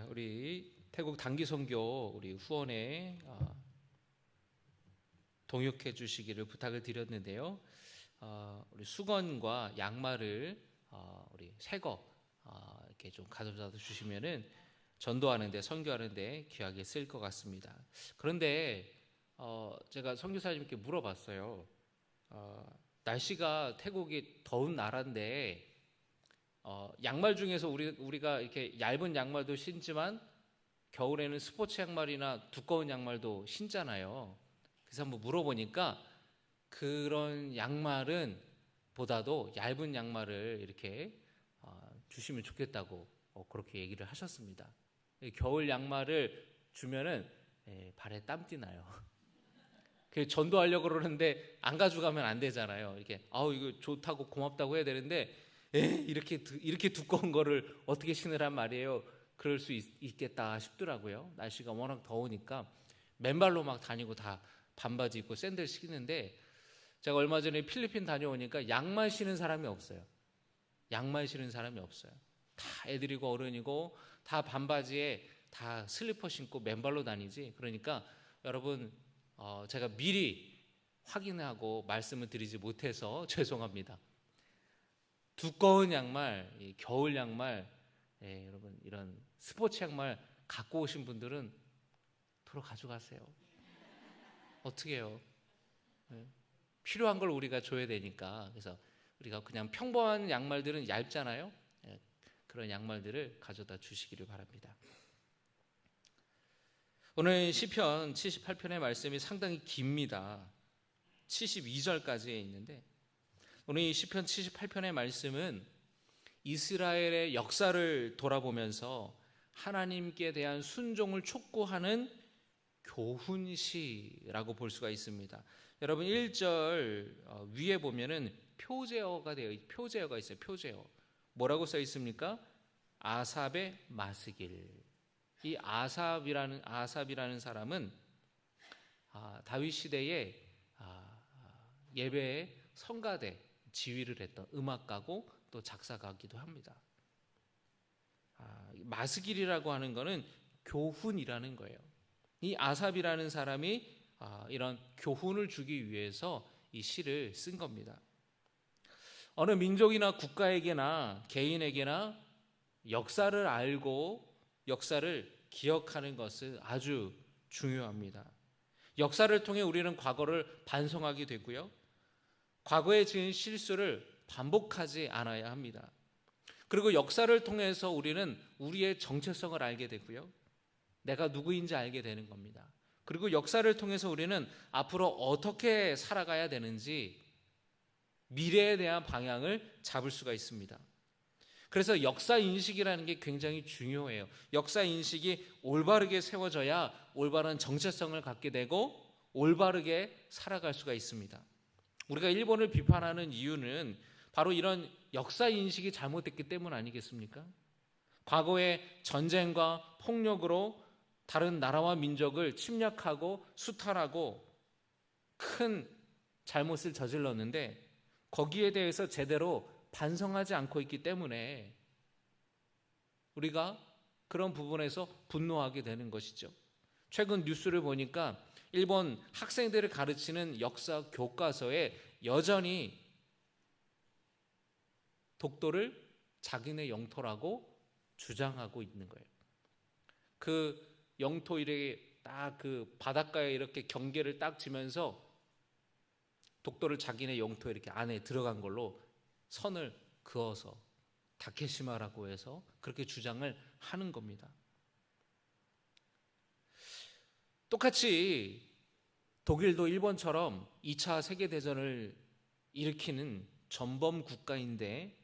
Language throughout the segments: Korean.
우리 태국 단기 선교 우리 후원에 동역해 주시기를 부탁을 드렸는데요. 우리 수건과 양말을 우리 새거 이렇게 좀 가져다 주시면은 전도하는데 선교하는데 귀하게 쓸 것 같습니다. 그런데 제가 선교사님께 물어봤어요. 날씨가 태국이 더운 나라인데 양말 중에서 우리가 이렇게 얇은 양말도 신지만 겨울에는 스포츠 양말이나 두꺼운 양말도 신잖아요. 그래서 한번 물어보니까 그런 양말은 보다도 얇은 양말을 이렇게 주시면 좋겠다고 그렇게 얘기를 하셨습니다. 겨울 양말을 주면은 발에 땀띠 나요. 전도하려고 그러는데 안 가져가면 안 되잖아요. 이렇게 이거 좋다고 고맙다고 해야 되는데 이렇게 두꺼운 거를 어떻게 신으란 말이에요. 그럴 수 있겠다 싶더라고요. 날씨가 워낙 더우니까 맨발로 막 다니고 다 반바지 입고 샌들 신는데 제가 얼마 전에 필리핀 다녀오니까 양말 신는 사람이 없어요. 양말 신는 사람이 없어요. 다 애들이고 어른이고 다 반바지에 다 슬리퍼 신고 맨발로 다니지. 그러니까 여러분 제가 미리 확인하고 말씀을 드리지 못해서 죄송합니다. 두꺼운 양말, 겨울 양말, 여러분 이런 스포츠 양말 갖고 오신 분들은 도로 가져가세요. 어떻게 해요? 필요한 걸 우리가 줘야 되니까. 그래서 우리가 그냥 평범한 양말들은 얇잖아요. 그런 양말들을 가져다 주시기를 바랍니다. 오늘 시편 78편의 말씀이 상당히 깁니다. 72절까지 있는데 오늘 이 시편 78편의 말씀은 이스라엘의 역사를 돌아보면서 하나님께 대한 순종을 촉구하는 교훈시라고 볼 수가 있습니다. 여러분 1절 위에 보면은 표제어가 있어요. 표제어. 뭐라고 써 있습니까? 아삽의 마스길. 이 아삽이라는 사람은 다윗 시대에 예배의 성가대 지휘를 했던 음악가고 또 작사가기도 합니다. 마스길이라고 하는 것은 교훈이라는 거예요. 이 아삽이라는 사람이 이런 교훈을 주기 위해서 이 시를 쓴 겁니다. 어느 민족이나 국가에게나 개인에게나 역사를 알고 역사를 기억하는 것은 아주 중요합니다. 역사를 통해 우리는 과거를 반성하게 되고요. 과거에 지은 실수를 반복하지 않아야 합니다. 그리고 역사를 통해서 우리는 우리의 정체성을 알게 되고요. 내가 누구인지 알게 되는 겁니다. 그리고 역사를 통해서 우리는 앞으로 어떻게 살아가야 되는지 미래에 대한 방향을 잡을 수가 있습니다. 그래서 역사 인식이라는 게 굉장히 중요해요. 역사 인식이 올바르게 세워져야 올바른 정체성을 갖게 되고 올바르게 살아갈 수가 있습니다. 우리가 일본을 비판하는 이유는 바로 이런 역사 인식이 잘못됐기 때문 아니겠습니까? 과거에 전쟁과 폭력으로 다른 나라와 민족을 침략하고 수탈하고 큰 잘못을 저질렀는데 거기에 대해서 제대로 반성하지 않고 있기 때문에 우리가 그런 부분에서 분노하게 되는 것이죠. 최근 뉴스를 보니까 일본 학생들을 가르치는 역사 교과서에 여전히 독도를 자기네 영토라고 주장하고 있는 거예요. 그 영토 이렇게 딱 그 바닷가에 이렇게 경계를 딱 지면서 독도를 자기네 영토에 이렇게 안에 들어간 걸로 선을 그어서 다케시마라고 해서 그렇게 주장을 하는 겁니다. 똑같이 독일도 일본처럼 2차 세계대전을 일으키는 전범 국가인데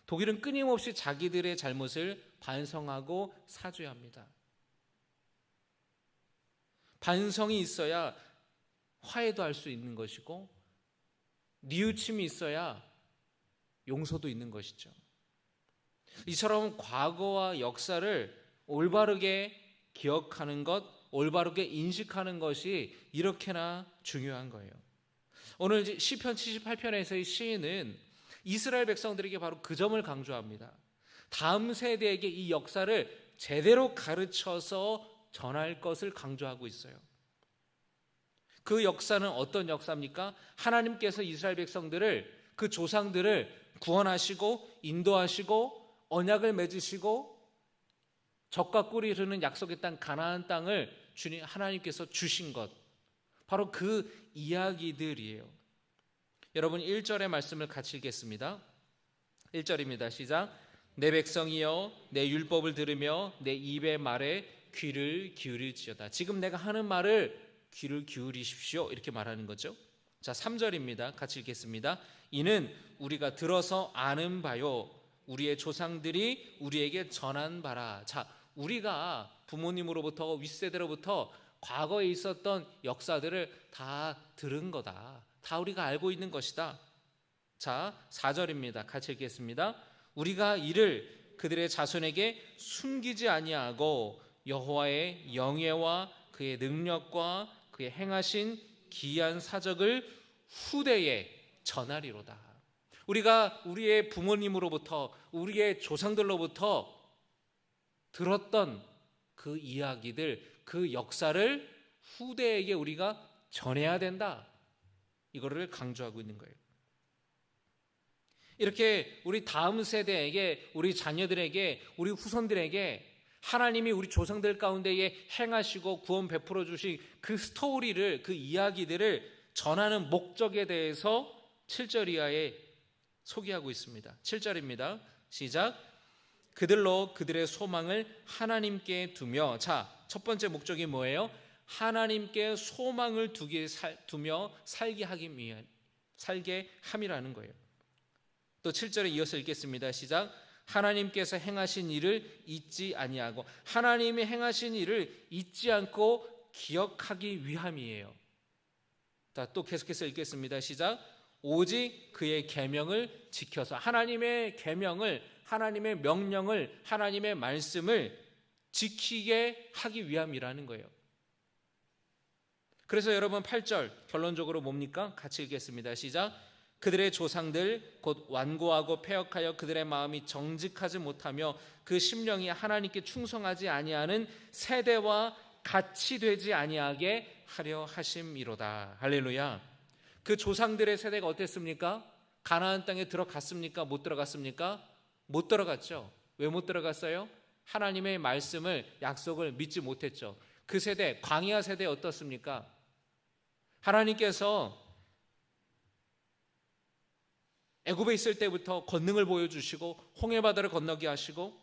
독일은 끊임없이 자기들의 잘못을 반성하고 사죄합니다. 반성이 있어야 화해도 할 수 있는 것이고 뉘우침이 있어야 용서도 있는 것이죠. 이처럼 과거와 역사를 올바르게 기억하는 것, 올바르게 인식하는 것이 이렇게나 중요한 거예요. 오늘 시편 78편에서의 시인은 이스라엘 백성들에게 바로 그 점을 강조합니다. 다음 세대에게 이 역사를 제대로 가르쳐서 전할 것을 강조하고 있어요. 그 역사는 어떤 역사입니까? 하나님께서 이스라엘 백성들을, 그 조상들을 구원하시고 인도하시고 언약을 맺으시고 젖과 꿀이 흐르는 약속의 땅 가나안 땅을 주님 하나님께서 주신 것, 바로 그 이야기들이에요. 여러분 1절의 말씀을 같이 읽겠습니다. 1절입니다. 시작. 내 백성이여 내 율법을 들으며 내 입의 말에 귀를 기울일지어다. 지금 내가 하는 말을 귀를 기울이십시오, 이렇게 말하는 거죠. 자, 3절입니다. 같이 읽겠습니다. 이는 우리가 들어서 아는 바요 우리의 조상들이 우리에게 전한 바라. 자, 우리가 부모님으로부터 윗세대로부터 과거에 있었던 역사들을 다 들은 거다. 다 우리가 알고 있는 것이다. 자, 4절입니다. 같이 읽겠습니다. 우리가 이를 그들의 자손에게 숨기지 아니하고 여호와의 영예와 그의 능력과 그의 행하신 기이한 사적을 후대에 전하리로다. 우리가 우리의 부모님으로부터 우리의 조상들로부터 들었던 그 이야기들, 그 역사를 후대에게 우리가 전해야 된다. 이거를 강조하고 있는 거예요. 이렇게 우리 다음 세대에게, 우리 자녀들에게, 우리 후손들에게 하나님이 우리 조상들 가운데에 행하시고 구원 베풀어 주신 그 스토리를, 그 이야기들을 전하는 목적에 대해서 7절 이하에 소개하고 있습니다. 7절입니다. 시작. 그들로 그들의 소망을 하나님께 두며. 자, 첫 번째 목적이 뭐예요? 하나님께 소망을 두며 살게 함이라는 거예요. 또 7절에 이어서 읽겠습니다. 시작. 하나님께서 행하신 일을 잊지 아니하고. 하나님이 행하신 일을 잊지 않고 기억하기 위함이에요. 자, 또 계속해서 읽겠습니다. 시작. 오직 그의 계명을 지켜서. 하나님의 계명을, 하나님의 명령을, 하나님의 말씀을 지키게 하기 위함이라는 거예요. 그래서 여러분 8절 결론적으로 뭡니까? 같이 읽겠습니다. 시작. 그들의 조상들 곧 완고하고 패역하여 그들의 마음이 정직하지 못하며 그 심령이 하나님께 충성하지 아니하는 세대와 같이 되지 아니하게 하려 하심이로다. 할렐루야. 그 조상들의 세대가 어땠습니까? 가나안 땅에 들어갔습니까? 못 들어갔습니까? 못 들어갔죠. 왜 못 들어갔어요? 하나님의 말씀을, 약속을 믿지 못했죠. 그 세대, 광야 세대 어떻습니까? 하나님께서 애굽에 있을 때부터 권능을 보여주시고 홍해바다를 건너게 하시고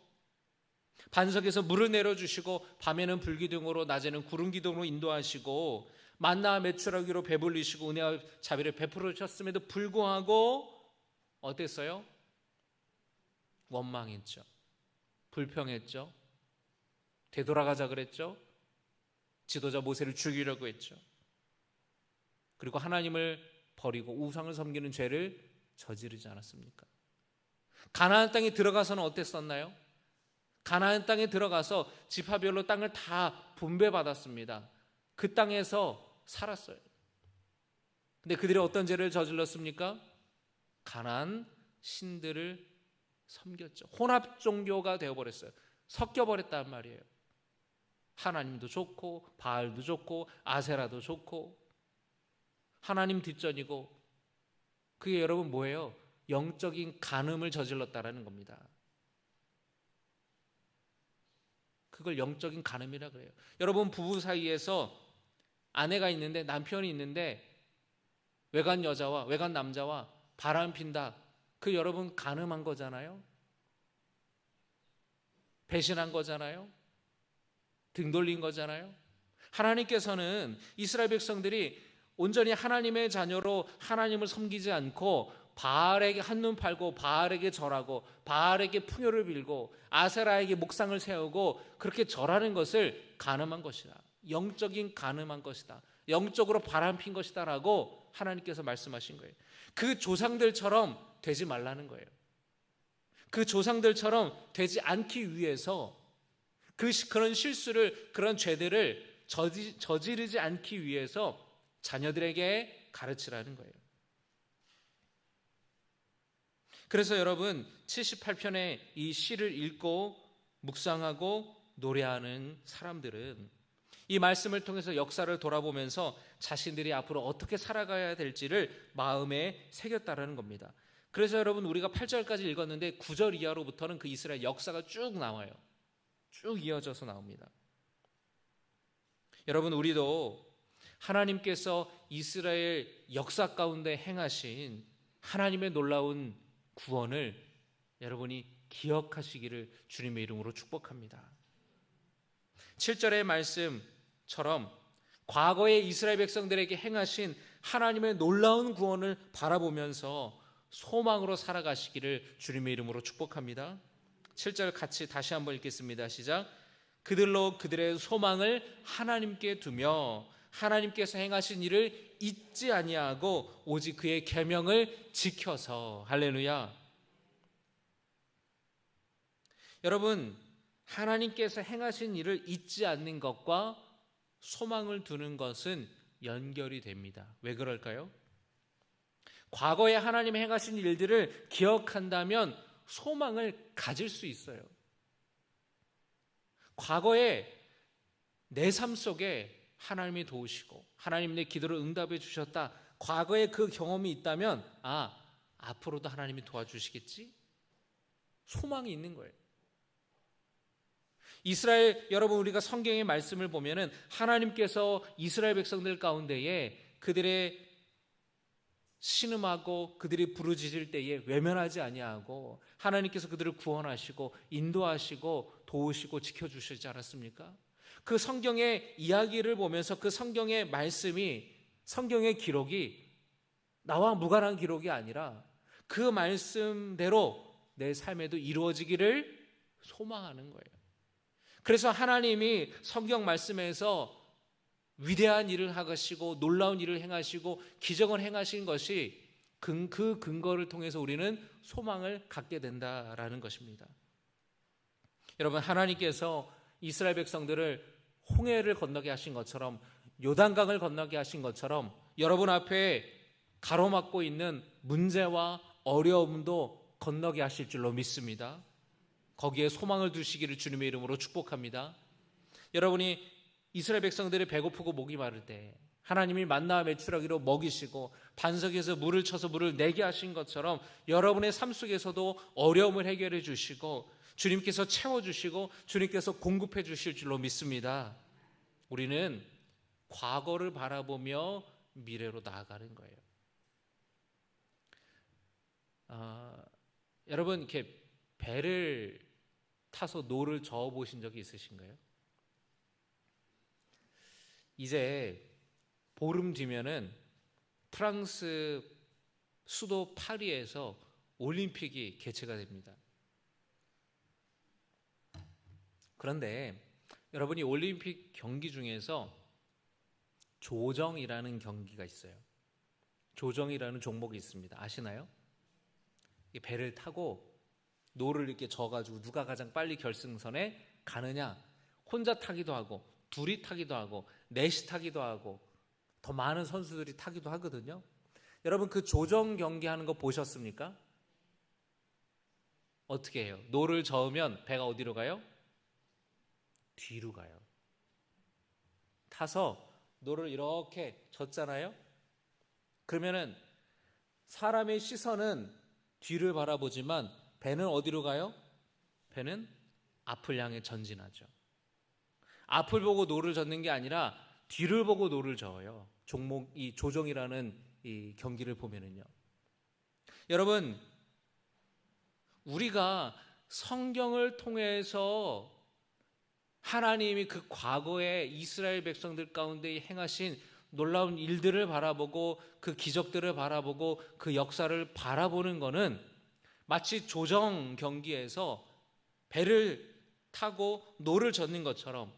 반석에서 물을 내려주시고 밤에는 불기둥으로 낮에는 구름기둥으로 인도하시고 만나와 메추라기로 배불리시고 은혜와 자비를 베풀어 주셨음에도 불구하고 어땠어요? 원망했죠. 불평했죠. 되돌아가자 그랬죠. 지도자 모세를 죽이려고 했죠. 그리고 하나님을 버리고 우상을 섬기는 죄를 저지르지 않았습니까? 가나안 땅에 들어가서는 어땠었나요? 가나안 땅에 들어가서 지파별로 땅을 다 분배받았습니다. 그 땅에서 살았어요. 근데 그들이 어떤 죄를 저질렀습니까? 가나안 신들을 섬겼죠. 혼합 종교가 되어버렸어요. 섞여버렸단 말이에요. 하나님도 좋고 바알도 좋고 아세라도 좋고 하나님 뒷전이고. 그게 여러분 뭐예요? 영적인 간음을 저질렀다라는 겁니다. 그걸 영적인 간음이라 그래요. 여러분 부부 사이에서 아내가 있는데, 남편이 있는데 외간 여자와 외간 남자와 바람 핀다. 그 여러분 간음한 거잖아요. 배신한 거잖아요. 등 돌린 거잖아요. 하나님께서는 이스라엘 백성들이 온전히 하나님의 자녀로 하나님을 섬기지 않고 바알에게 한눈 팔고 바알에게 절하고 바알에게 풍요를 빌고 아세라에게 목상을 세우고 그렇게 절하는 것을 간음한 것이다. 영적인 간음한 것이다. 영적으로 바람핀 것이다 라고 하나님께서 말씀하신 거예요. 그 조상들처럼 되지 말라는 거예요. 그 조상들처럼 되지 않기 위해서 그런 실수를, 그런 죄들을 저지르지 않기 위해서 자녀들에게 가르치라는 거예요. 그래서 여러분 78편의 이 시를 읽고 묵상하고 노래하는 사람들은 이 말씀을 통해서 역사를 돌아보면서 자신들이 앞으로 어떻게 살아가야 될지를 마음에 새겼다라는 겁니다. 그래서 여러분, 우리가 8절까지 읽었는데 9절 이하로부터는 그 이스라엘 역사가 쭉 나와요. 쭉 이어져서 나옵니다. 여러분, 우리도 하나님께서 이스라엘 역사 가운데 행하신 하나님의 놀라운 구원을 여러분이 기억하시기를 주님의 이름으로 축복합니다. 7절의 말씀처럼 과거에 이스라엘 백성들에게 행하신 하나님의 놀라운 구원을 바라보면서 소망으로 살아가시기를 주님의 이름으로 축복합니다. 7절 같이 다시 한번 읽겠습니다. 시작. 그들로 그들의 소망을 하나님께 두며 하나님께서 행하신 일을 잊지 아니하고 오직 그의 계명을 지켜서. 할렐루야. 여러분, 하나님께서 행하신 일을 잊지 않는 것과 소망을 두는 것은 연결이 됩니다. 왜 그럴까요? 과거에 하나님이 행하신 일들을 기억한다면 소망을 가질 수 있어요. 과거에 내 삶 속에 하나님이 도우시고 하나님 내 기도를 응답해 주셨다. 과거에 그 경험이 있다면 앞으로도 하나님이 도와주시겠지? 소망이 있는 거예요. 이스라엘, 여러분, 우리가 성경의 말씀을 보면은 하나님께서 이스라엘 백성들 가운데에 그들의 신음하고 그들이 부르짖을 때에 외면하지 아니하고 하나님께서 그들을 구원하시고 인도하시고 도우시고 지켜주시지 않았습니까? 그 성경의 이야기를 보면서 그 성경의 말씀이, 성경의 기록이 나와 무관한 기록이 아니라 그 말씀대로 내 삶에도 이루어지기를 소망하는 거예요. 그래서 하나님이 성경 말씀에서 위대한 일을 하시고 놀라운 일을 행하시고 기적을 행하신 것이 그 근거를 통해서 우리는 소망을 갖게 된다라는 것입니다. 여러분, 하나님께서 이스라엘 백성들을 홍해를 건너게 하신 것처럼, 요단강을 건너게 하신 것처럼 여러분 앞에 가로막고 있는 문제와 어려움도 건너게 하실 줄로 믿습니다. 거기에 소망을 두시기를 주님의 이름으로 축복합니다. 여러분이 이스라엘 백성들이 배고프고 목이 마를 때 하나님이 만나와 메추라기로 먹이시고 반석에서 물을 쳐서 물을 내게 하신 것처럼 여러분의 삶 속에서도 어려움을 해결해 주시고 주님께서 채워주시고 주님께서 공급해 주실 줄로 믿습니다. 우리는 과거를 바라보며 미래로 나아가는 거예요. 여러분, 이렇게 배를 타서 노를 저어 보신 적이 있으신가요? 이제 보름 뒤면은 프랑스 수도 파리에서 올림픽이 개최가 됩니다. 그런데 여러분이 올림픽 경기 중에서 조정이라는 경기가 있어요. 조정이라는 종목이 있습니다. 아시나요? 이 배를 타고 노를 이렇게 져가지고 누가 가장 빨리 결승선에 가느냐, 혼자 타기도 하고 둘이 타기도 하고 넷이 타기도 하고 더 많은 선수들이 타기도 하거든요. 여러분, 그 조정 경기 하는 거 보셨습니까? 어떻게 해요? 노를 저으면 배가 어디로 가요? 뒤로 가요. 타서 노를 이렇게 젓잖아요. 그러면은 사람의 시선은 뒤를 바라보지만 배는 어디로 가요? 배는 앞을 향해 전진하죠. 앞을 보고 노를 젓는 게 아니라 뒤를 보고 노를 저어요. 이 조정이라는 이 경기를 보면은요. 여러분, 우리가 성경을 통해서 하나님이 그 과거에 이스라엘 백성들 가운데 행하신 놀라운 일들을 바라보고 그 기적들을 바라보고 그 역사를 바라보는 것은 마치 조정 경기에서 배를 타고 노를 젓는 것처럼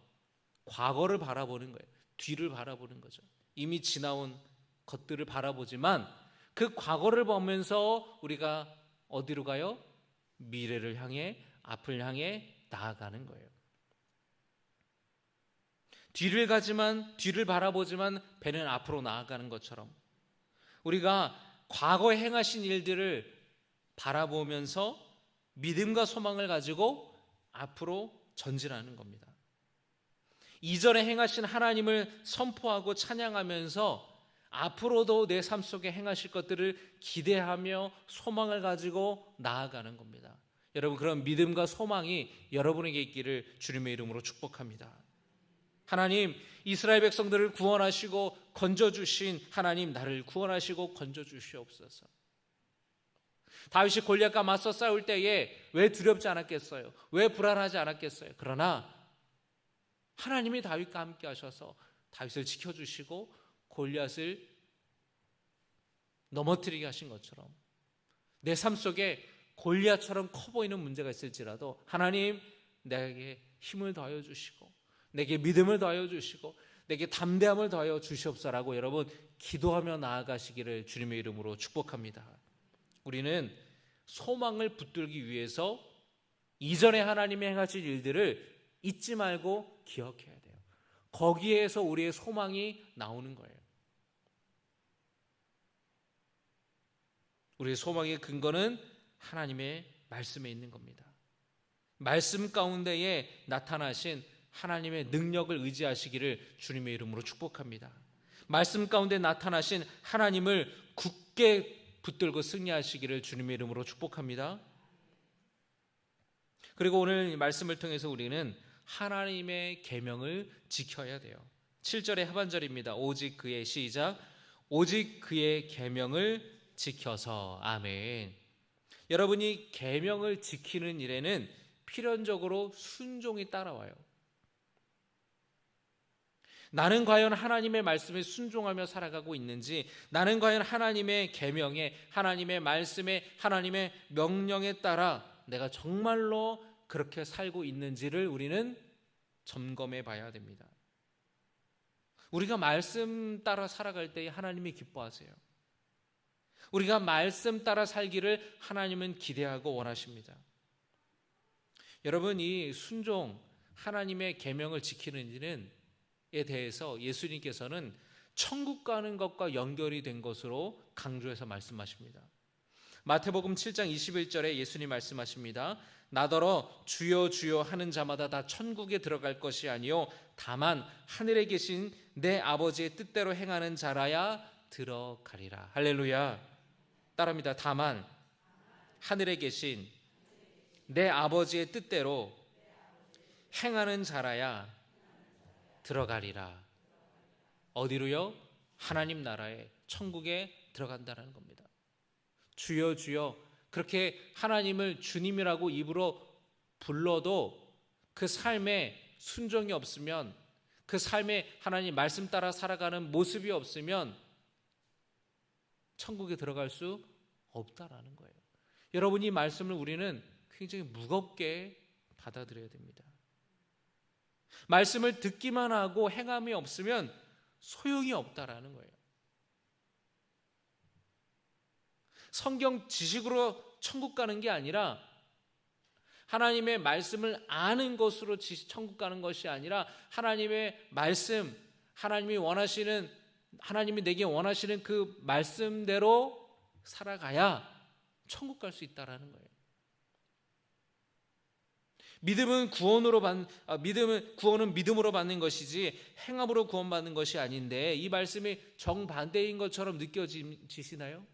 과거를 바라보는 거예요. 뒤를 바라보는 거죠. 이미 지나온 것들을 바라보지만 그 과거를 보면서 우리가 어디로 가요? 미래를 향해, 앞을 향해 나아가는 거예요. 뒤를 바라보지만 배는 앞으로 나아가는 것처럼 우리가 과거에 행하신 일들을 바라보면서 믿음과 소망을 가지고 앞으로 전진하는 겁니다. 이전에 행하신 하나님을 선포하고 찬양하면서 앞으로도 내 삶 속에 행하실 것들을 기대하며 소망을 가지고 나아가는 겁니다. 여러분, 그런 믿음과 소망이 여러분에게 있기를 주님의 이름으로 축복합니다. 하나님, 이스라엘 백성들을 구원하시고 건져주신 하나님, 나를 구원하시고 건져주시옵소서. 다윗이 골리앗과 맞서 싸울 때에 왜 두렵지 않았겠어요? 왜 불안하지 않았겠어요? 그러나 하나님이 다윗과 함께 하셔서 다윗을 지켜주시고 골리앗을 넘어뜨리게 하신 것처럼 내 삶 속에 골리앗처럼 커 보이는 문제가 있을지라도 하나님, 내게 힘을 더하여 주시고 내게 믿음을 더하여 주시고 내게 담대함을 더하여 주시옵소서라고 여러분 기도하며 나아가시기를 주님의 이름으로 축복합니다. 우리는 소망을 붙들기 위해서 이전에 하나님이 행하신 일들을 잊지 말고 기억해야 돼요. 거기에서 우리의 소망이 나오는 거예요. 우리의 소망의 근거는 하나님의 말씀에 있는 겁니다. 말씀 가운데에 나타나신 하나님의 능력을 의지하시기를 주님의 이름으로 축복합니다. 말씀 가운데 나타나신 하나님을 굳게 붙들고 승리하시기를 주님의 이름으로 축복합니다. 그리고 오늘 이 말씀을 통해서 우리는 하나님의 계명을 지켜야 돼요. 7절의 하반절입니다. 오직 그의 시작, 오직 그의 계명을 지켜서. 아멘. 여러분이 계명을 지키는 일에는 필연적으로 순종이 따라와요. 나는 과연 하나님의 말씀에 순종하며 살아가고 있는지, 나는 과연 하나님의 계명에, 하나님의 말씀에, 하나님의 명령에 따라 내가 정말로 그렇게 살고 있는지를 우리는 점검해 봐야 됩니다. 우리가 말씀 따라 살아갈 때 하나님이 기뻐하세요. 우리가 말씀 따라 살기를 하나님은 기대하고 원하십니다. 여러분, 이 순종, 하나님의 계명을 지키는 일은 에 대해서 예수님께서는 천국 가는 것과 연결이 된 것으로 강조해서 말씀하십니다. 마태복음 7장 21절에 예수님 말씀하십니다. 나더러 주여 주여 하는 자마다 다 천국에 들어갈 것이 아니요 다만 하늘에 계신 내 아버지의 뜻대로 행하는 자라야 들어가리라. 할렐루야. 따라합니다. 다만 하늘에 계신 내 아버지의 뜻대로 행하는 자라야 들어가리라. 어디로요? 하나님 나라에, 천국에 들어간다는 겁니다. 주여 주여 그렇게 하나님을 주님이라고 입으로 불러도 그 삶에 순종이 없으면, 그 삶에 하나님 말씀 따라 살아가는 모습이 없으면 천국에 들어갈 수 없다라는 거예요. 여러분, 이 말씀을 우리는 굉장히 무겁게 받아들여야 됩니다. 말씀을 듣기만 하고 행함이 없으면 소용이 없다라는 거예요. 성경 지식으로 천국 가는 게 아니라, 하나님의 말씀을 아는 것으로 천국 가는 것이 아니라, 하나님의 말씀, 하나님이 내게 원하시는 그 말씀대로 살아가야 천국 갈 수 있다라는 거예요. 믿음은 구원은 믿음으로 받는 것이지 행함으로 구원받는 것이 아닌데, 이 말씀이 정반대인 것처럼 느껴지시나요?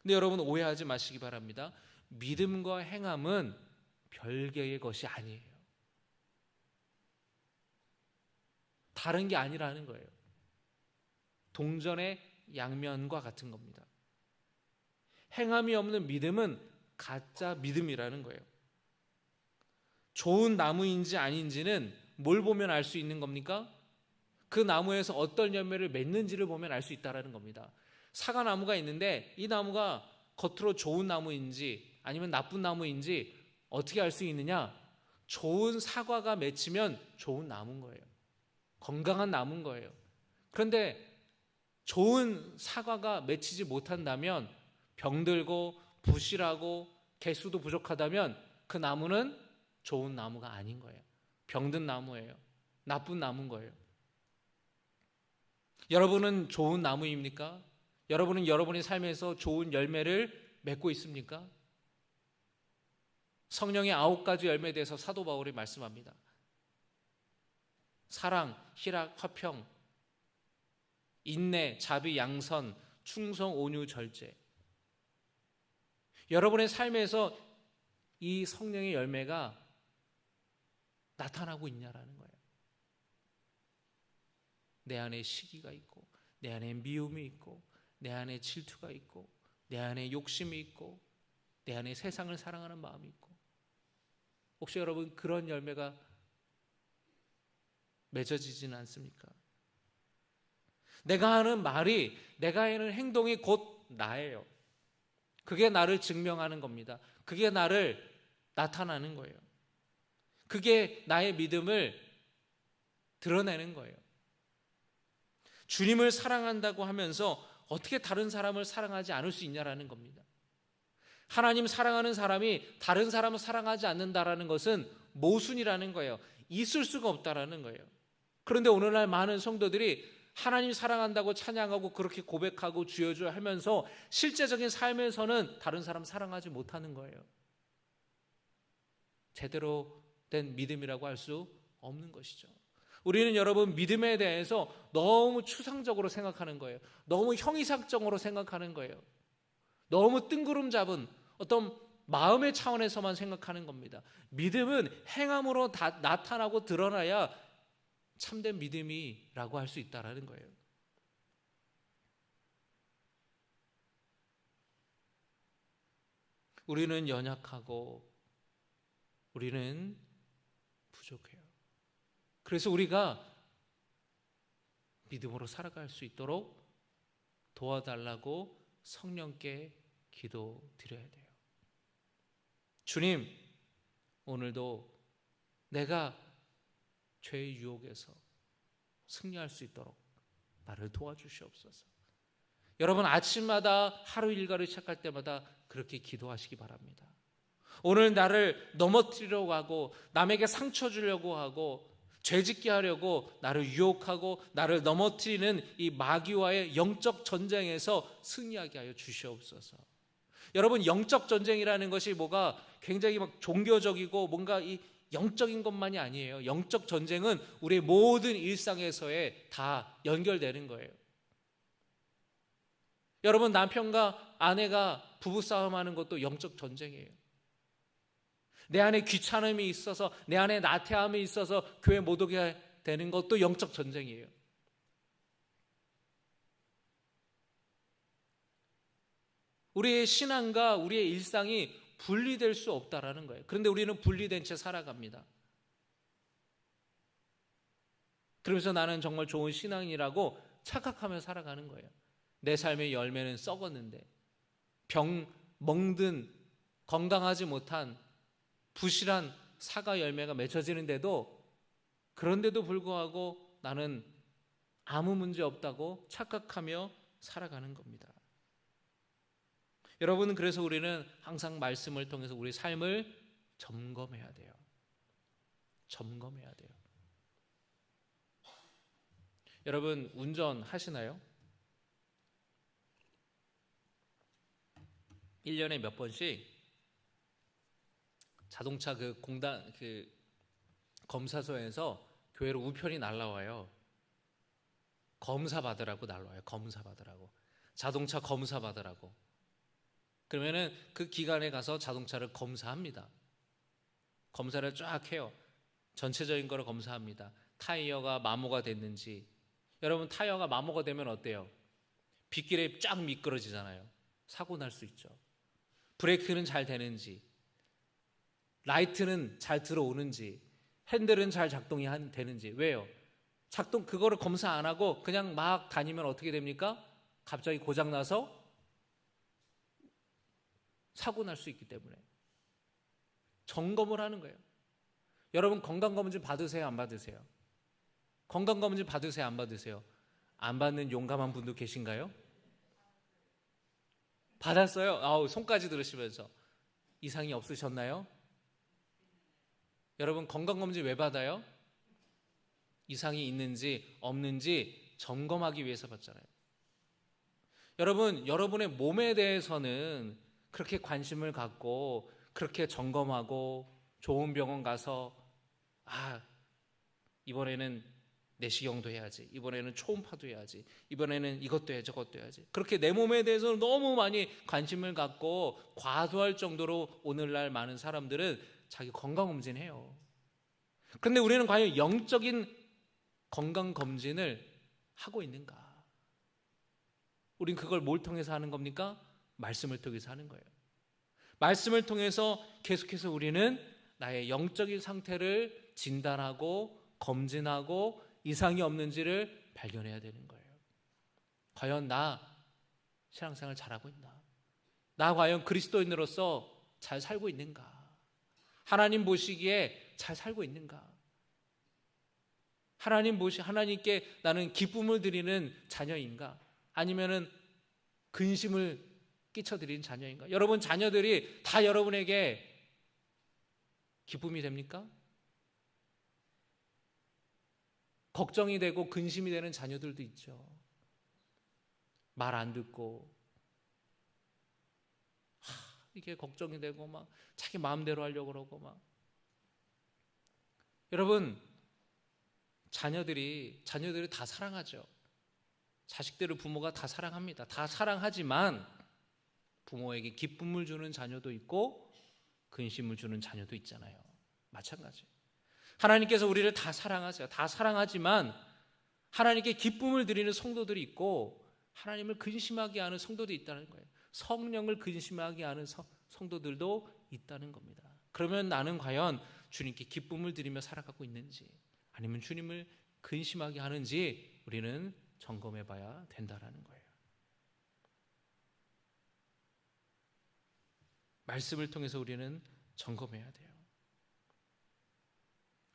근데 여러분, 오해하지 마시기 바랍니다. 믿음과 행함은 별개의 것이 아니에요. 다른 게 아니라는 거예요. 동전의 양면과 같은 겁니다. 행함이 없는 믿음은 가짜 믿음이라는 거예요. 좋은 나무인지 아닌지는 뭘 보면 알 수 있는 겁니까? 그 나무에서 어떤 열매를 맺는지를 보면 알 수 있다는 겁니다. 사과나무가 있는데 이 나무가 겉으로 좋은 나무인지 아니면 나쁜 나무인지 어떻게 알 수 있느냐? 좋은 사과가 맺히면 좋은 나무인 거예요. 건강한 나무인 거예요. 그런데 좋은 사과가 맺히지 못한다면, 병들고 부실하고 개수도 부족하다면 그 나무는 좋은 나무가 아닌 거예요. 병든 나무예요. 나쁜 나무인 거예요. 여러분은 좋은 나무입니까? 여러분은 여러분의 삶에서 좋은 열매를 맺고 있습니까? 성령의 9가지 열매에 대해서 사도 바울이 말씀합니다. 사랑, 희락, 화평, 인내, 자비, 양선, 충성, 온유, 절제. 여러분의 삶에서 이 성령의 열매가 나타나고 있냐라는 거예요. 내 안에 시기가 있고, 내 안에 미움이 있고, 내 안에 질투가 있고, 내 안에 욕심이 있고, 내 안에 세상을 사랑하는 마음이 있고. 혹시 여러분 그런 열매가 맺어지지는 않습니까? 내가 하는 말이, 내가 하는 행동이 곧 나예요. 그게 나를 증명하는 겁니다. 그게 나를 나타나는 거예요. 그게 나의 믿음을 드러내는 거예요. 주님을 사랑한다고 하면서 어떻게 다른 사람을 사랑하지 않을 수 있냐라는 겁니다. 하나님 사랑하는 사람이 다른 사람을 사랑하지 않는다라는 것은 모순이라는 거예요. 있을 수가 없다라는 거예요. 그런데 오늘날 많은 성도들이 하나님 사랑한다고 찬양하고 그렇게 고백하고 주여주여 하면서 실제적인 삶에서는 다른 사람 사랑하지 못하는 거예요. 제대로 된 믿음이라고 할 수 없는 것이죠. 우리는 여러분 믿음에 대해서 너무 추상적으로 생각하는 거예요. 너무 형이상적으로 생각하는 거예요. 너무 뜬구름 잡은 어떤 마음의 차원에서만 생각하는 겁니다. 믿음은 행함으로 다 나타나고 드러나야 참된 믿음이라고 할 수 있다는 거예요. 우리는 연약하고 우리는 부족해요. 그래서 우리가 믿음으로 살아갈 수 있도록 도와달라고 성령께 기도드려야 돼요. 주님, 오늘도 내가 죄의 유혹에서 승리할 수 있도록 나를 도와주시옵소서. 여러분 아침마다 하루 일과를 시작할 때마다 그렇게 기도하시기 바랍니다. 오늘 나를 넘어뜨리려고 하고 남에게 상처 주려고 하고 죄짓게 하려고 나를 유혹하고 나를 넘어뜨리는 이 마귀와의 영적 전쟁에서 승리하게 하여 주시옵소서. 여러분 영적 전쟁이라는 것이 뭐가 굉장히 막 종교적이고 뭔가 이 영적인 것만이 아니에요. 영적 전쟁은 우리의 모든 일상에서에 다 연결되는 거예요. 여러분 남편과 아내가 부부싸움하는 것도 영적 전쟁이에요. 내 안에 귀찮음이 있어서 내 안에 나태함이 있어서 교회 못 오게 되는 것도 영적 전쟁이에요. 우리의 신앙과 우리의 일상이 분리될 수 없다라는 거예요. 그런데 우리는 분리된 채 살아갑니다. 그러면서 나는 정말 좋은 신앙이라고 착각하며 살아가는 거예요. 내 삶의 열매는 썩었는데 멍든 건강하지 못한 부실한 사과 열매가 맺혀지는데도 그런데도 불구하고 나는 아무 문제 없다고 착각하며 살아가는 겁니다. 여러분 그래서 우리는 항상 말씀을 통해서 우리 삶을 점검해야 돼요. 점검해야 돼요. 여러분 운전하시나요? 1년에 몇 번씩 자동차 공단 검사소에서 교회로 우편이 날라와요. 검사 받으라고 날라와요. 검사 받으라고. 자동차 검사 받으라고. 그러면은 그 기간에 가서 자동차를 검사합니다. 검사를 쫙 해요. 전체적인 거를 검사합니다. 타이어가 마모가 됐는지. 여러분 타이어가 마모가 되면 어때요? 빗길에 쫙 미끄러지잖아요. 사고 날 수 있죠. 브레이크는 잘 되는지, 라이트는 잘 들어오는지, 핸들은 잘 작동이 되는지. 왜요? 그거를 검사 안 하고 그냥 막 다니면 어떻게 됩니까? 갑자기 고장 나서 사고 날 수 있기 때문에 점검을 하는 거예요. 여러분 건강검진 받으세요? 안 받으세요? 건강검진 받으세요? 안 받으세요? 안 받는 용감한 분도 계신가요? 받았어요? 아우, 손까지 들으시면서. 이상이 없으셨나요? 여러분 건강검진 왜 받아요? 이상이 있는지 없는지 점검하기 위해서 받잖아요. 여러분 여러분의 몸에 대해서는 그렇게 관심을 갖고 그렇게 점검하고 좋은 병원 가서 이번에는 내시경도 해야지, 이번에는 초음파도 해야지, 이번에는 이것도 해야지 저것도 해야지, 그렇게 내 몸에 대해서 너무 많이 관심을 갖고 과도할 정도로 오늘날 많은 사람들은 자기 건강검진해요. 그런데 우리는 과연 영적인 건강검진을 하고 있는가? 우린 그걸 뭘 통해서 하는 겁니까? 말씀을 통해서 하는 거예요. 말씀을 통해서 계속해서 우리는 나의 영적인 상태를 진단하고 검진하고 이상이 없는지를 발견해야 되는 거예요. 과연 나 신앙생활 잘하고 있나? 나 과연 그리스도인으로서 잘 살고 있는가? 하나님 보시기에 잘 살고 있는가? 하나님께 나는 기쁨을 드리는 자녀인가? 아니면은 근심을 끼쳐드리는 자녀인가? 여러분 자녀들이 다 여러분에게 기쁨이 됩니까? 걱정이 되고 근심이 되는 자녀들도 있죠. 말 안 듣고 이게 걱정이 되고 막 자기 마음대로 하려고 그러고 막. 여러분 자녀들이 다 사랑하죠. 자식들을 부모가 다 사랑합니다. 다 사랑하지만 부모에게 기쁨을 주는 자녀도 있고 근심을 주는 자녀도 있잖아요. 마찬가지. 하나님께서 우리를 다 사랑하세요. 다 사랑하지만 하나님께 기쁨을 드리는 성도들이 있고 하나님을 근심하게 하는 성도도 있다는 거예요. 성령을 근심하게 하는 성도들도 있다는 겁니다. 그러면 나는 과연 주님께 기쁨을 드리며 살아가고 있는지 아니면 주님을 근심하게 하는지 우리는 점검해 봐야 된다는 거예요. 말씀을 통해서 우리는 점검해야 돼요.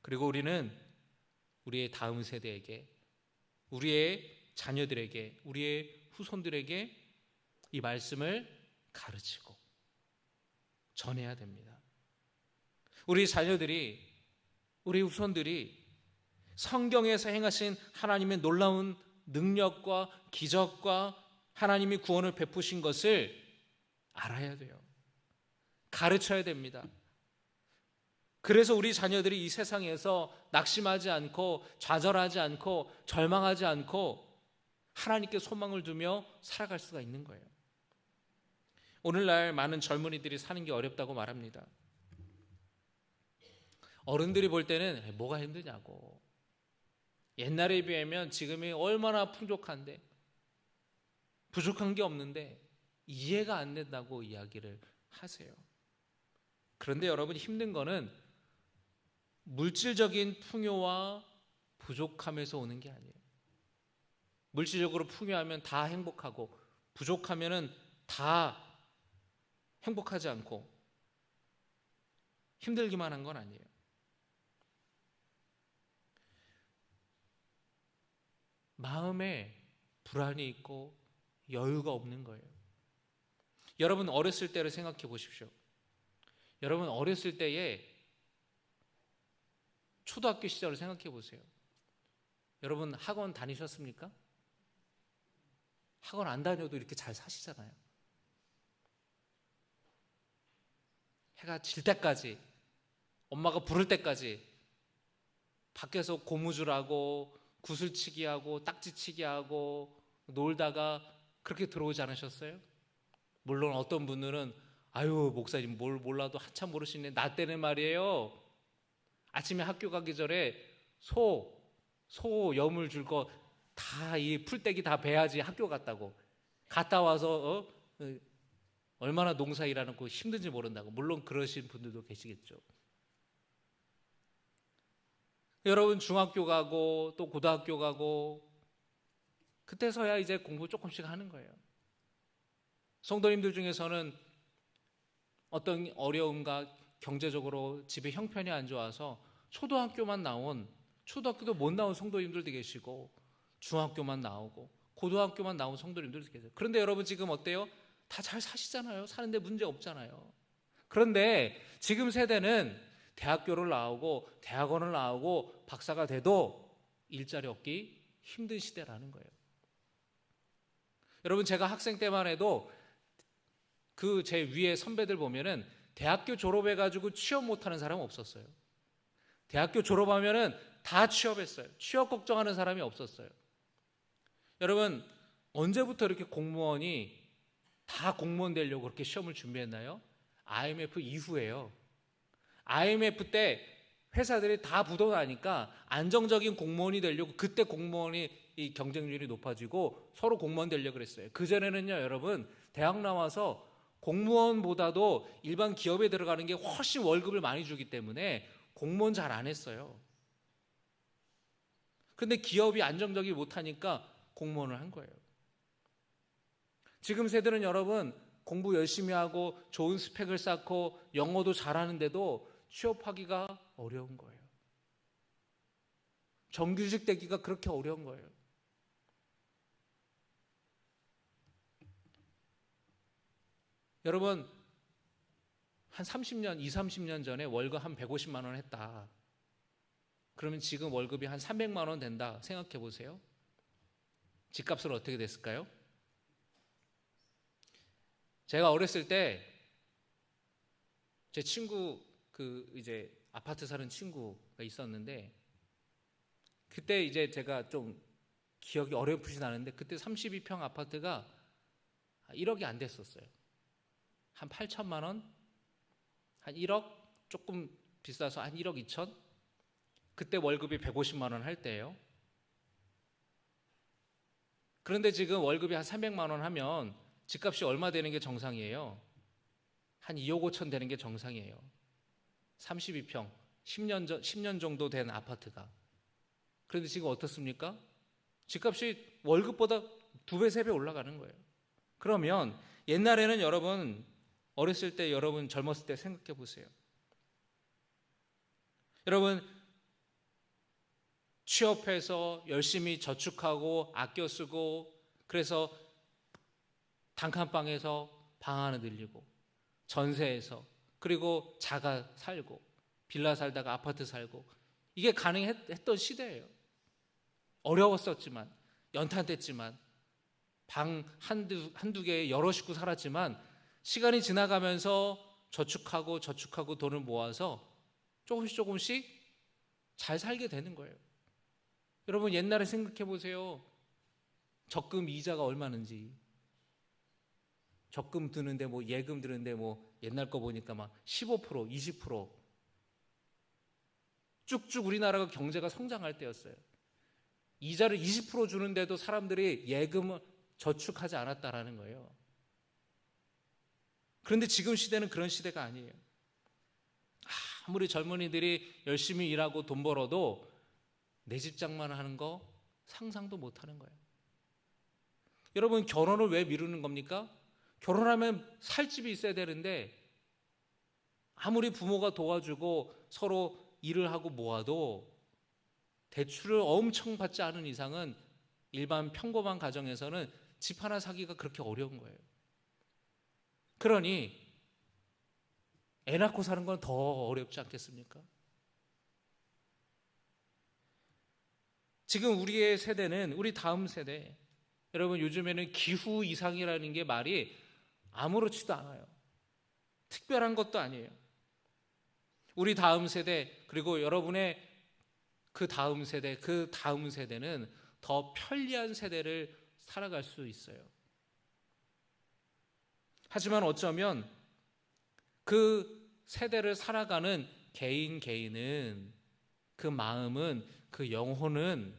그리고 우리는 우리의 다음 세대에게, 우리의 자녀들에게, 우리의 후손들에게 이 말씀을 가르치고 전해야 됩니다. 우리 자녀들이, 우리 후손들이 성경에서 행하신 하나님의 놀라운 능력과 기적과 하나님이 구원을 베푸신 것을 알아야 돼요. 가르쳐야 됩니다. 그래서 우리 자녀들이 이 세상에서 낙심하지 않고 좌절하지 않고 절망하지 않고 하나님께 소망을 두며 살아갈 수가 있는 거예요. 오늘날 많은 젊은이들이 사는 게 어렵다고 말합니다. 어른들이 볼 때는 뭐가 힘드냐고. 옛날에 비하면 지금이 얼마나 풍족한데 부족한 게 없는데 이해가 안 된다고 이야기를 하세요. 그런데 여러분 힘든 거는 물질적인 풍요와 부족함에서 오는 게 아니에요. 물질적으로 풍요하면 다 행복하고 부족하면은 다 행복하지 않고 힘들기만 한 건 아니에요. 마음에 불안이 있고 여유가 없는 거예요. 여러분 어렸을 때를 생각해 보십시오. 여러분 어렸을 때에 초등학교 시절을 생각해 보세요. 여러분 학원 다니셨습니까? 학원 안 다녀도 이렇게 잘 사시잖아요. 해가 질 때까지, 엄마가 부를 때까지 밖에서 고무줄하고 구슬치기 하고 딱지치기 하고 놀다가 그렇게 들어오지 않으셨어요? 물론 어떤 분들은 아유 목사님 뭘 몰라도 한참 모르시네. 나 때는 말이에요. 아침에 학교 가기 전에 소 염을 줄 거 다 이 풀떼기 다 베야지 학교 갔다고. 갔다 와서 얼마나 농사 일하는 거 힘든지 모른다고. 물론 그러신 분들도 계시겠죠. 여러분 중학교 가고 또 고등학교 가고 그때서야 이제 공부 조금씩 하는 거예요. 성도님들 중에서는 어떤 어려움과 경제적으로 집에 형편이 안 좋아서 초등학교도 못 나온 성도님들도 계시고 중학교만 나오고 고등학교만 나온 성도님들도 계세요. 그런데 여러분 지금 어때요? 다 잘 사시잖아요. 사는데 문제 없잖아요. 그런데 지금 세대는 대학교를 나오고 대학원을 나오고 박사가 돼도 일자리 얻기 힘든 시대라는 거예요. 여러분 제가 학생 때만 해도 그 제 위에 선배들 보면은 대학교 졸업해가지고 취업 못하는 사람은 없었어요. 대학교 졸업하면은 다 취업했어요. 취업 걱정하는 사람이 없었어요. 여러분, 언제부터 이렇게 공무원이 다 공무원 되려고 그렇게 시험을 준비했나요? IMF 이후에요. IMF 때 회사들이 다 부도나니까 안정적인 공무원이 되려고, 그때 공무원이 이 경쟁률이 높아지고 서로 공무원 되려고 그랬어요. 그전에는요, 여러분, 대학 나와서 공무원보다도 일반 기업에 들어가는 게 훨씬 월급을 많이 주기 때문에 공무원 잘 안 했어요. 근데 기업이 안정적이지 못하니까 공무원을 한 거예요. 지금 세대는 여러분, 공부 열심히 하고 좋은 스펙을 쌓고 영어도 잘하는데도 취업하기가 어려운 거예요. 정규직 되기가 그렇게 어려운 거예요. 여러분, 한 30년, 20, 30년 전에 월급 한 150만 원 했다. 그러면 지금 월급이 한 300만 원 된다. 생각해 보세요. 집값은 어떻게 됐을까요? 제가 어렸을 때 제 친구, 이제 아파트 사는 친구가 있었는데, 그때 이제 제가 좀 기억이 어렴풋이 나는데, 그때 32평 아파트가 1억이 안 됐었어요. 한 8천만 원? 한 1억? 조금 비싸서 한 1억 2천? 그때 월급이 150만 원 할 때예요. 그런데 지금 월급이 한 300만 원 하면 집값이 얼마 되는 게 정상이에요? 한 2억 5천 되는 게 정상이에요. 32평, 10년 정도 된 아파트가. 그런데 지금 어떻습니까? 집값이 월급보다 2배, 3배 올라가는 거예요. 그러면 옛날에는 여러분, 어렸을 때, 여러분 젊었을 때 생각해 보세요. 여러분, 취업해서 열심히 저축하고 아껴 쓰고, 그래서 단칸방에서 방 하나 늘리고, 전세에서, 그리고 자가 살고, 빌라 살다가 아파트 살고, 이게 가능했던 시대예요. 어려웠었지만, 연탄됐지만, 방 한두 개에 여러 식구 살았지만, 시간이 지나가면서 저축하고 돈을 모아서 조금씩 잘 살게 되는 거예요. 여러분, 옛날에 생각해 보세요. 적금 이자가 얼마는지. 적금 드는데 예금 드는데 옛날 거 보니까 막 15%, 20% 쭉쭉 우리나라가 경제가 성장할 때였어요. 이자를 20% 주는데도 사람들이 예금을 저축하지 않았다라는 거예요. 그런데 지금 시대는 그런 시대가 아니에요. 아무리 젊은이들이 열심히 일하고 돈 벌어도 내 집 장만하는 거 상상도 못 하는 거예요. 여러분, 결혼을 왜 미루는 겁니까? 결혼하면 살 집이 있어야 되는데, 아무리 부모가 도와주고 서로 일을 하고 모아도 대출을 엄청 받지 않은 이상은 일반 평범한 가정에서는 집 하나 사기가 그렇게 어려운 거예요. 그러니 애 낳고 사는 건 더 어렵지 않겠습니까? 지금 우리의 세대는, 우리 다음 세대, 여러분, 요즘에는 기후 이상이라는 게 말이 아무렇지도 않아요. 특별한 것도 아니에요. 우리 다음 세대, 그리고 여러분의 그 다음 세대는 더 편리한 세대를 살아갈 수 있어요. 하지만 어쩌면 그 세대를 살아가는 개인은, 그 마음은, 그 영혼은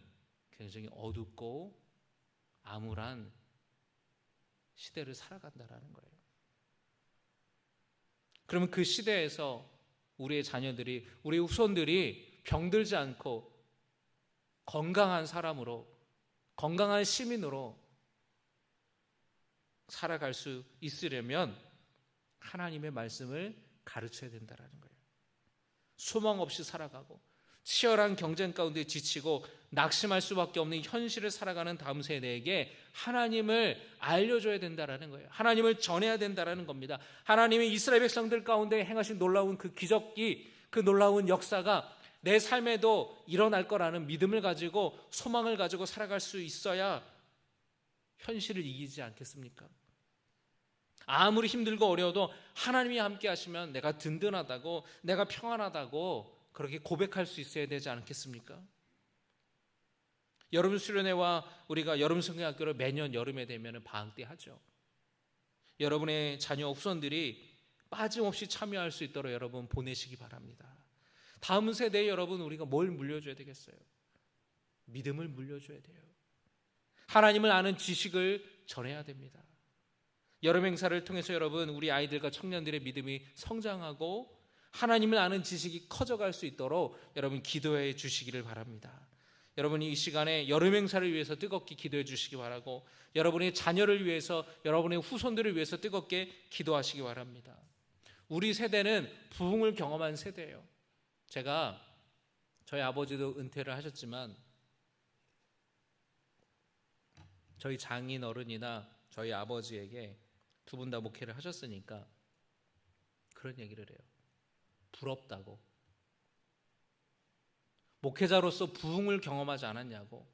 굉장히 어둡고 암울한 시대를 살아간다라는 거예요. 그러면 그 시대에서 우리의 자녀들이, 우리 후손들이 병들지 않고 건강한 사람으로, 건강한 시민으로 살아갈 수 있으려면 하나님의 말씀을 가르쳐야 된다는 거예요. 소망 없이 살아가고 치열한 경쟁 가운데 지치고 낙심할 수밖에 없는 현실을 살아가는 다음 세대에게 하나님을 알려줘야 된다는 거예요. 하나님을 전해야 된다는 겁니다. 하나님이 이스라엘 백성들 가운데 행하신 놀라운 그 기적이, 그 놀라운 역사가 내 삶에도 일어날 거라는 믿음을 가지고, 소망을 가지고 살아갈 수 있어야 현실을 이기지 않겠습니까? 아무리 힘들고 어려워도 하나님이 함께 하시면 내가 든든하다고, 내가 평안하다고 그렇게 고백할 수 있어야 되지 않겠습니까? 여름 수련회와 우리가 여름 성경학교를 매년 여름에 되면 방학 때 하죠. 여러분의 자녀 후손들이 빠짐없이 참여할 수 있도록 여러분 보내시기 바랍니다. 다음 세대에 여러분 우리가 뭘 물려줘야 되겠어요? 믿음을 물려줘야 돼요. 하나님을 아는 지식을 전해야 됩니다. 여름 행사를 통해서 여러분 우리 아이들과 청년들의 믿음이 성장하고 하나님을 아는 지식이 커져갈 수 있도록 여러분 기도해 주시기를 바랍니다. 여러분이 이 시간에 여름 행사를 위해서 뜨겁게 기도해 주시기 바라고, 여러분의 자녀를 위해서, 여러분의 후손들을 위해서 뜨겁게 기도하시기 바랍니다. 우리 세대는 부흥을 경험한 세대예요. 제가 저희 아버지도 은퇴를 하셨지만 저희 장인 어른이나 저희 아버지에게 두 분 다 목회를 하셨으니까 그런 얘기를 해요. 부럽다고. 목회자로서 부흥을 경험하지 않았냐고.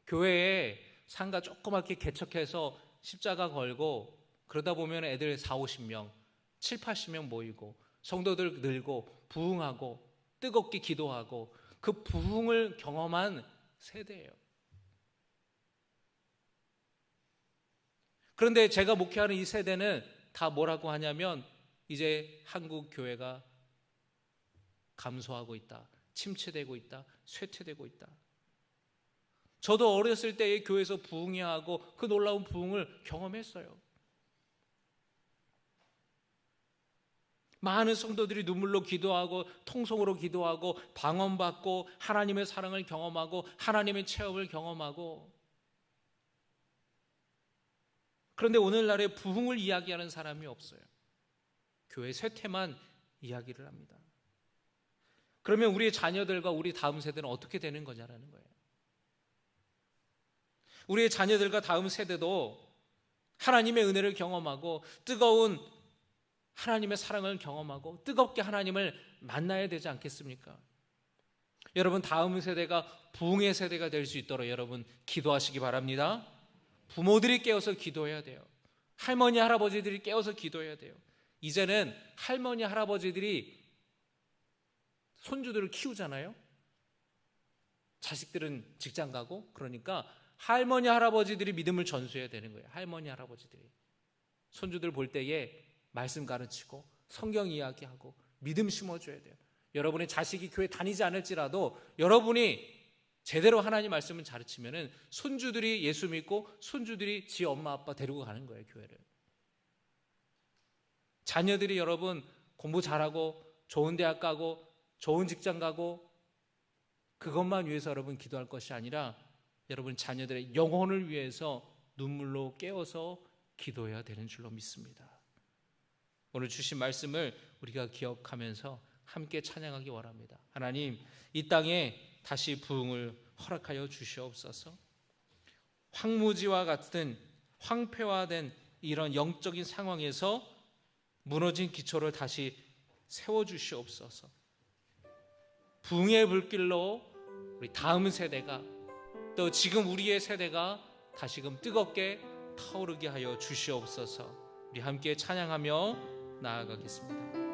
교회에 상가 조그맣게 개척해서 십자가 걸고 그러다 보면 애들 40-50명, 70-80명 모이고 성도들 늘고 부흥하고 뜨겁게 기도하고 그 부흥을 경험한 세대예요. 그런데 제가 목회하는 이 세대는 다 뭐라고 하냐면 이제 한국 교회가 감소하고 있다, 침체되고 있다, 쇠퇴되고 있다. 저도 어렸을 때의 교회에서 부흥하고 그 놀라운 부흥을 경험했어요. 많은 성도들이 눈물로 기도하고 통성으로 기도하고 방언받고 하나님의 사랑을 경험하고 하나님의 체험을 경험하고. 그런데 오늘날에 부흥을 이야기하는 사람이 없어요. 교회 쇠퇴만 이야기를 합니다. 그러면 우리의 자녀들과 우리 다음 세대는 어떻게 되는 거냐라는 거예요. 우리의 자녀들과 다음 세대도 하나님의 은혜를 경험하고 뜨거운 하나님의 사랑을 경험하고 뜨겁게 하나님을 만나야 되지 않겠습니까? 여러분 다음 세대가 부흥의 세대가 될 수 있도록 여러분 기도하시기 바랍니다. 부모들이 깨어서 기도해야 돼요. 할머니 할아버지들이 깨어서 기도해야 돼요. 이제는 할머니 할아버지들이 손주들을 키우잖아요. 자식들은 직장 가고. 그러니까 할머니 할아버지들이 믿음을 전수해야 되는 거예요. 할머니 할아버지들이 손주들 볼 때에 말씀 가르치고 성경 이야기하고 믿음 심어줘야 돼요. 여러분의 자식이 교회 다니지 않을지라도 여러분이 제대로 하나님 말씀을 가르치면은 손주들이 예수 믿고 손주들이 지 엄마 아빠 데리고 가는 거예요, 교회를. 자녀들이 여러분 공부 잘하고 좋은 대학 가고 좋은 직장 가고 그것만 위해서 여러분 기도할 것이 아니라 여러분 자녀들의 영혼을 위해서 눈물로 깨어서 기도해야 되는 줄로 믿습니다. 오늘 주신 말씀을 우리가 기억하면서 함께 찬양하기 원합니다. 하나님, 이 땅에 다시 부흥을 허락하여 주시옵소서. 황무지와 같은 황폐화된 이런 영적인 상황에서 무너진 기초를 다시 세워주시옵소서. 부흥의 불길로 우리 다음 세대가 또 지금 우리의 세대가 다시금 뜨겁게 타오르게 하여 주시옵소서. 우리 함께 찬양하며 나아가겠습니다.